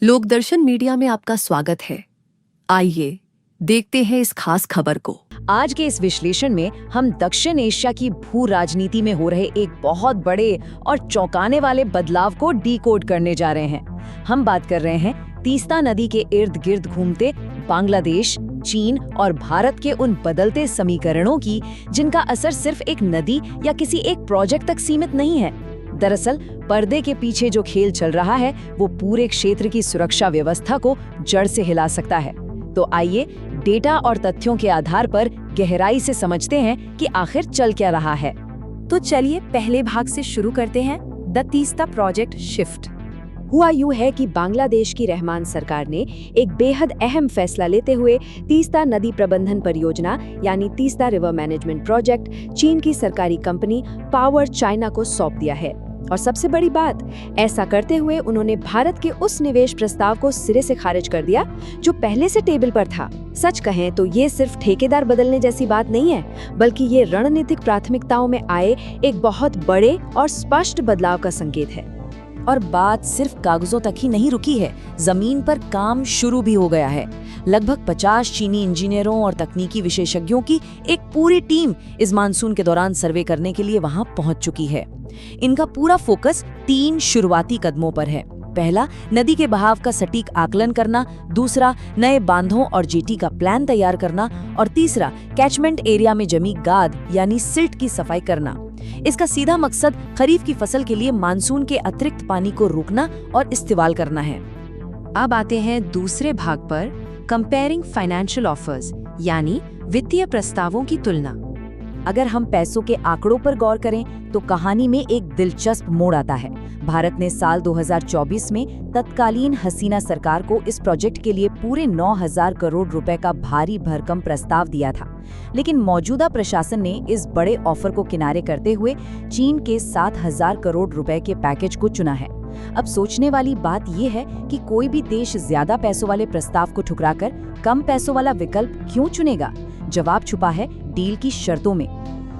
लोकदर्शन media में आपका स्वागत है। आइए देखते हैं इस खास खबर को। आज के इस विश्लेषण में हम दक्षिण एशिया की भू राजनीति में हो रहे एक बहुत बड़े और चौंकाने वाले बदलाव को डीकोड करने जा रहे हैं। हम बात कर रहे हैं तीस्ता नदी के इर्द गिर्द घूमते बांग्लादेश, चीन और भारत के उन बदलते समीकरणों की, जिनका असर सिर्फ एक नदी या किसी एक प्रोजेक्ट तक सीमित नहीं है। दरअसल पर्दे के पीछे जो खेल चल रहा है वो पूरे क्षेत्र की सुरक्षा व्यवस्था को जड़ से हिला सकता है। तो आइए डेटा और तथ्यों के आधार पर गहराई से समझते हैं कि आखिर चल क्या रहा है। तो चलिए पहले भाग से शुरू करते हैं। The Teesta project shift. हुआ यूं है कि बांग्लादेश की रहमान सरकार ने एक बेहद अहम फैसला लेते हुए तीस्ता नदी प्रबंधन परियोजना यानी तीस्ता रिवर मैनेजमेंट प्रोजेक्ट चीन की सरकारी कंपनी पावर चाइना को सौंप दिया है। और सबसे बड़ी बात, ऐसा करते हुए उन्होंने भारत के उस निवेश प्रस्ताव को सिरे से खारिज कर दिया जो पहले से टेबल पर था। सच कहें तो ये सिर्फ ठेकेदार बदलने जैसी बात नहीं है, बल्कि ये रणनीतिक प्राथमिकताओं में आए एक बहुत बड़े और स्पष्ट बदलाव का संकेत है। और बात सिर्फ कागजों तक ही नहीं रुकी है, जमीन पर काम शुरू भी हो गया है। लगभग 50 चीनी इंजीनियरों और तकनीकी विशेषज्ञों की एक पूरी टीम इस मानसून के दौरान सर्वे करने के लिए वहां पहुंच चुकी है। इनका पूरा फोकस 3 शुरुआती कदमों पर है। पहला, नदी के बहाव का सटीक आकलन करना, दूसरा, नए बांधों और जेटी का प्लान तैयार करना, और तीसरा, कैचमेंट एरिया में जमी गाद यानी सिल्ट की सफाई करना। इसका सीधा मकसद खरीफ की फसल के लिए मानसून के अतिरिक्त पानी को रोकना और इस्तेमाल करना है। अब आते हैं दूसरे भाग पर, कंपेयरिंग फाइनेंशियल ऑफर्स यानी वित्तीय प्रस्तावों की तुलना। अगर हम पैसों के आंकड़ों पर गौर करें तो कहानी में एक दिलचस्प मोड़ आता है। भारत ने साल 2024 में तत्कालीन हसीना सरकार को इस प्रोजेक्ट के लिए पूरे 9,000 करोड़ रुपए का भारी भरकम प्रस्ताव दिया था, लेकिन मौजूदा प्रशासन ने इस बड़े ऑफर को किनारे करते हुए चीन के 7,000 करोड़ रुपए के पैकेज को चुना है। अब सोचने वाली बात यह है कि कोई भी देश ज्यादा पैसों वाले प्रस्ताव को ठुकराकर कम पैसों वाला विकल्प क्यों चुनेगा? जवाब छुपा है डील की शर्तों में।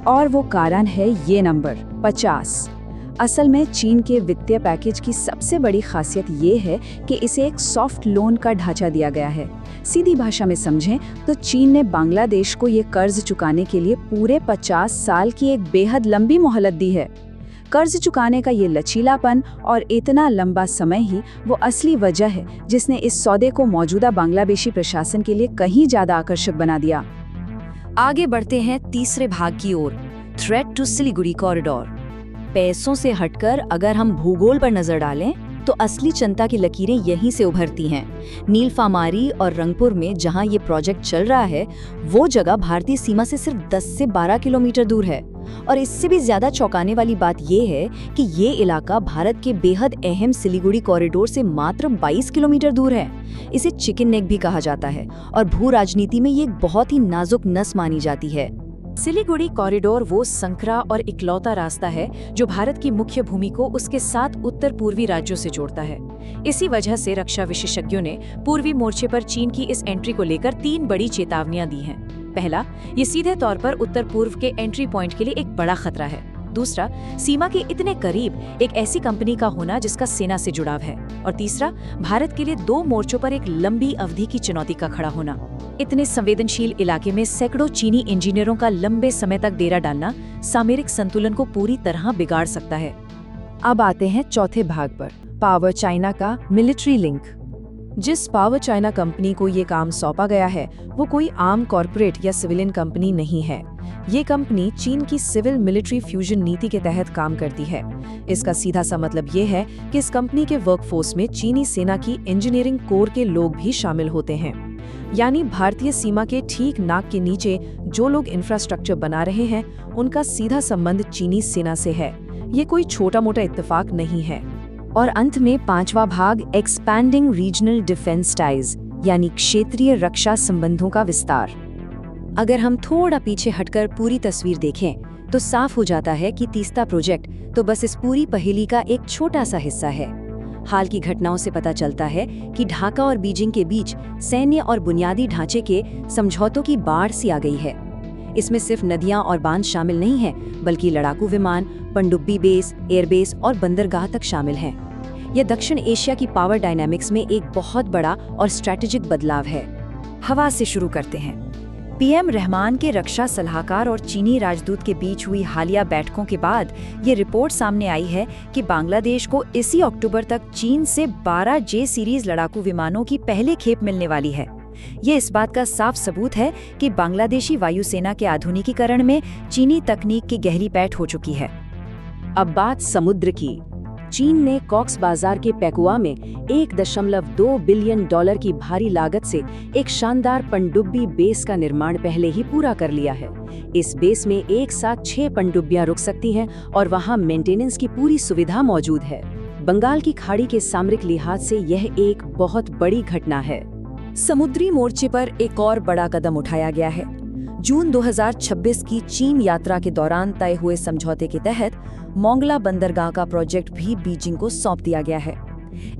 और वो कारण है ये नंबर 50। असल में चीन के वित्तीय पैकेज की सबसे बड़ी खासियत ये है कि इसे एक सॉफ्ट लोन का ढांचा दिया गया है। सीधी भाषा में समझें तो चीन ने बांग्लादेश को ये कर्ज चुकाने के लिए पूरे 50 साल की एक बेहद लंबी मोहलत दी है। कर्ज चुकाने का ये लचीलापन और इतना लंबा समय ही वो असली वजह है जिसने इस सौदे को मौजूदा बांग्लादेशी प्रशासन के लिए कहीं ज्यादा आकर्षक बना दिया। आगे बढ़ते हैं तीसरे भाग की ओर, थ्रेट टू सिलीगुड़ी कॉरिडोर। पैसों से हटकर अगर हम भूगोल पर नजर डालें तो असली चिंता की लकीरें यहीं से उभरती हैं। नीलफामारी और रंगपुर में जहां ये प्रोजेक्ट चल रहा है, वो जगह भारतीय सीमा से सिर्फ 10 से 12 किलोमीटर दूर है। और इससे भी ज्यादा चौंकाने वाली बात ये है कि ये इलाका भारत के बेहद अहम सिलीगुड़ी कॉरिडोर से मात्र 22 किलोमीटर दूर है। इसे चिकन नेक भी कहा जाता है और भू राजनीति में ये एक बहुत ही नाजुक नस मानी जाती है। सिलीगुड़ी कॉरिडोर वो संकरा और इकलौता रास्ता है जो भारत की मुख्य भूमि को उसके 7 उत्तर पूर्वी राज्यों से जोड़ता है। इसी वजह से रक्षा विशेषज्ञों ने पूर्वी मोर्चे पर चीन की इस एंट्री को लेकर 3 बड़ी चेतावनियां दी हैं। पहला, ये सीधे तौर पर उत्तर पूर्व के एंट्री पॉइंट के लिए एक बड़ा खतरा है। दूसरा, सीमा के इतने करीब एक ऐसी कंपनी का होना जिसका सेना से जुड़ाव है। और तीसरा, भारत के लिए 2 मोर्चों पर एक लंबी अवधि की चुनौती का खड़ा होना। इतने संवेदनशील इलाके में सैकड़ों चीनी इंजीनियरों का लंबे समय तक डेरा डालना सामरिक संतुलन को पूरी तरह बिगाड़ सकता है। अब आते हैं चौथे भाग पर, पावर चाइना का मिलिट्री लिंक। जिस पावर चाइना कंपनी को ये काम सौंपा गया है वो कोई आम कॉरपोरेट या सिविलियन कंपनी नहीं है। ये कंपनी चीन की सिविल मिलिट्री फ्यूजन नीति के तहत काम करती है। इसका सीधा सा मतलब ये है कि इस कंपनी के वर्कफोर्स में चीनी सेना की इंजीनियरिंग कोर के लोग भी शामिल होते हैं। यानी भारतीय सीमा के ठीक नाक के नीचे जो लोग इंफ्रास्ट्रक्चर बना रहे हैं उनका सीधा संबंध चीनी सेना से है। ये कोई छोटा मोटा इत्तेफाक नहीं है। और अंत में 5वां भाग, एक्सपैंडिंग रीजनल डिफेंस टाइज यानी क्षेत्रीय रक्षा संबंधों का विस्तार। अगर हम थोड़ा पीछे हटकर पूरी तस्वीर देखें तो साफ हो जाता है कि तीस्ता प्रोजेक्ट तो बस इस पूरी पहेली का एक छोटा सा हिस्सा है। हाल की घटनाओं से पता चलता है कि ढाका और बीजिंग के बीच सैन्य और बुनियादी ढांचे के समझौतों की बाढ़ सी आ गई है। इसमें सिर्फ नदियां और बांध शामिल नहीं हैं, बल्कि लड़ाकू विमान, पनडुब्बी बेस, एयरबेस और बंदरगाह तक शामिल हैं। यह दक्षिण एशिया की पावर डायनामिक्स में एक बहुत बड़ा और स्ट्रैटेजिक बदलाव है। हवा से शुरू करते हैं। पीएम रहमान के रक्षा सलाहकार और चीनी राजदूत के बीच हुई हालिया बैठकों के बाद ये रिपोर्ट सामने आई है कि बांग्लादेश को इसी अक्टूबर तक चीन से 12 जे सीरीज लड़ाकू विमानों की पहली खेप मिलने वाली है। ये इस बात का साफ सबूत है कि बांग्लादेशी वायुसेना के आधुनिकीकरण में चीनी तकनीक की गहरी पैठ हो चुकी है। अब बात समुद्र की। चीन ने कॉक्स बाजार के पेकुआ में $1.2 बिलियन की भारी लागत से एक शानदार पनडुब्बी बेस का निर्माण पहले ही पूरा कर लिया है। इस बेस में एक साथ 6 पनडुब्बियां रुक सकती हैं और वहां मेंटेनेंस की पूरी सुविधा मौजूद है। बंगाल की खाड़ी के सामरिक लिहाज से यह एक बहुत बड़ी घटना है। समुद्री मोर्चे पर एक और बड़ा कदम उठाया गया है। जून 2026 की चीन यात्रा के दौरान तय हुए समझौते के तहत मोंगला बंदरगाह का प्रोजेक्ट भी बीजिंग को सौंप दिया गया है।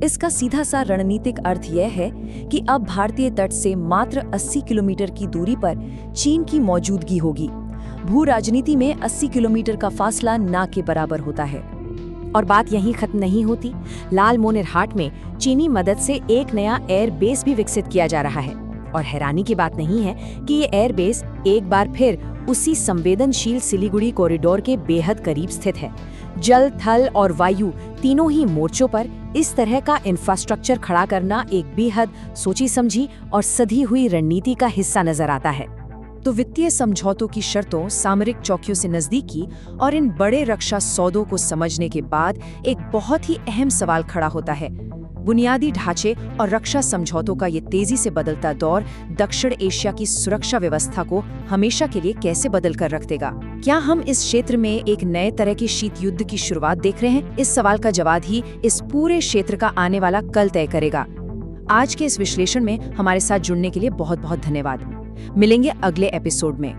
इसका सीधा सा रणनीतिक अर्थ यह है कि अब भारतीय तट से मात्र 80 किलोमीटर की दूरी पर चीन की मौजूदगी होगी। भू राजनीति में 80 किलोमीटर का फासला ना के बराबर होता है। और बात यहीं खत्म नहीं होती। लालमोनेरहाट में चीनी मदद से एक नया एयर बेस भी विकसित किया जा रहा है। और हैरानी की बात नहीं है कि ये एयरबेस एक बार फिर उसी संवेदनशील सिलीगुड़ी कॉरिडोर के बेहद करीब स्थित है। जल, थल और वायु तीनों ही मोर्चों पर इस तरह का इंफ्रास्ट्रक्चर खड़ा करना एक बेहद सोची समझी और सधी हुई रणनीति का हिस्सा नजर आता है। तो वित्तीय समझौतों की शर्तों, सामरिक चौकियों से नजदीकी और इन बड़े रक्षा सौदों को समझने के बाद एक बहुत ही अहम सवाल खड़ा होता है। बुनियादी ढांचे और रक्षा समझौतों का ये तेजी से बदलता दौर दक्षिण एशिया की सुरक्षा व्यवस्था को हमेशा के लिए कैसे बदल कर रख देगा? क्या हम इस क्षेत्र में एक नए तरह के शीत युद्ध की शुरुआत देख रहे हैं? इस सवाल का जवाब ही इस पूरे क्षेत्र का आने वाला कल तय करेगा। आज के इस विश्लेषण में हमारे साथ जुड़ने के लिए बहुत बहुत धन्यवाद। मिलेंगे अगले एपिसोड में।